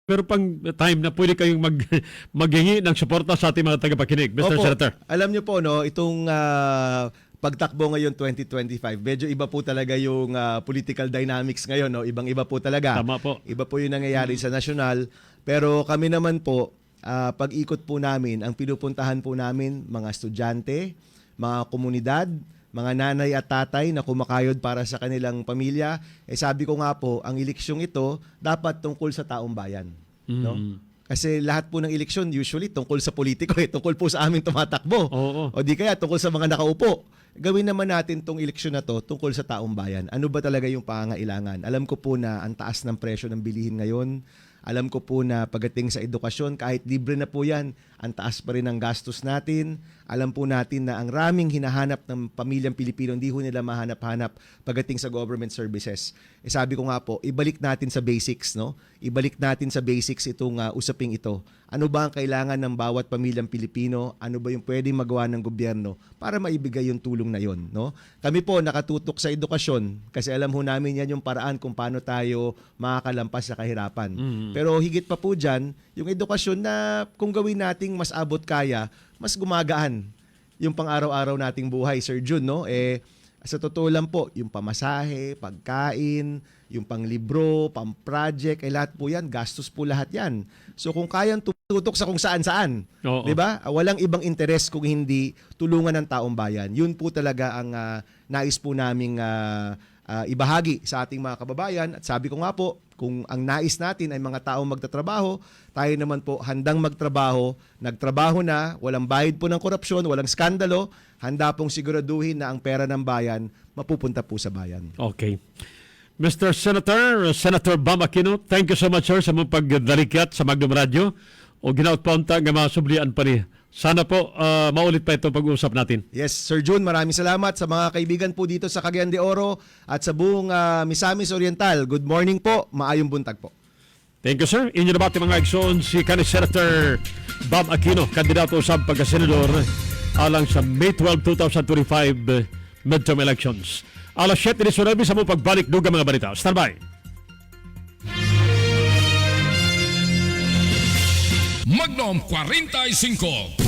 pero pang time na pwede kayong maghingi ng suporta sa ating mga tagapakinig, Mr. Opo, Senator. alam niyo po, no, itong pagtakbo ngayon 2025, medyo iba po talaga yung political dynamics ngayon. No? Ibang-iba po talaga. Tama po. Iba po yung nangyayari sa nasyonal. Pero kami naman po, pag-ikot po namin, ang pinupuntahan po namin, mga estudyante, mga komunidad, mga nanay at tatay na kumakayod para sa kanilang pamilya. Sabi ko nga po, ang eleksyong ito dapat tungkol sa taong bayan. No? Kasi lahat po ng eleksyon usually tungkol sa politiko, tungkol po sa aming tumatakbo. Oo. O di kaya tungkol sa mga nakaupo. Gawin naman natin tong eleksyon na to tungkol sa taong bayan. Ano ba talaga yung pangangailangan? Alam ko po na ang taas ng presyo ng bilihin ngayon. Alam ko po na pagdating sa edukasyon, kahit libre na po yan, ang taas pa rin ang gastos natin. Alam po natin na ang raming hinahanap ng pamilyang Pilipino, hindi ho nila mahanap-hanap pagdating sa government services. Sabi ko nga po, ibalik natin sa basics, no? Ibalik natin sa basics itong usaping ito. Ano ba ang kailangan ng bawat pamilyang Pilipino? Ano ba yung pwedeng magawa ng gobyerno para maibigay yung tulong na yon, no? Kami po nakatutok sa edukasyon kasi alam ho namin yan yung paraan kung paano tayo makakalampas sa kahirapan. Pero higit pa po dyan, yung edukasyon na kung gawin nating mas abot kaya, mas gumagaan yung pang-araw-araw nating buhay, Sir Jun, no? Sa totoo lang po, yung pamasahe, pagkain, yung panglibro, pang-project, lahat po yan, gastos po lahat yan. So kung kayang tutok sa kung saan-saan, di ba? Walang ibang interes kung hindi tulungan ng taong bayan. Yun po talaga ang nais po naming ibahagi sa ating mga kababayan. At sabi ko nga po, kung ang nais natin ay mga taong magtatrabaho, tayo naman po handang magtrabaho, nagtrabaho na, walang bayad po ng korupsyon, walang skandalo, handa pong siguraduhin na ang pera ng bayan mapupunta po sa bayan. Okay. Mr. Senator, Senator Bam Aquino, thank you so much, sir, sa mong pagdalikat sa Magnum Radio o ginaot pa unta nga mga sublian pa ni. Sana po maulit pa itong pag-uusap natin. Yes, Sir Jun, maraming salamat sa mga kaibigan po dito sa Cagayan de Oro at sa buong Misamis Oriental. Good morning po, maayong buntag po. Thank you, sir. Inyo na ba mga igsoon si Kanis Senator Bam Aquino, kandidato sa pagkasenador alang sa May 12, 2025 midterm elections. Alas 7 ni Sunabi sa mong pagbalik dugang mga balita. Stand by. Magnum 45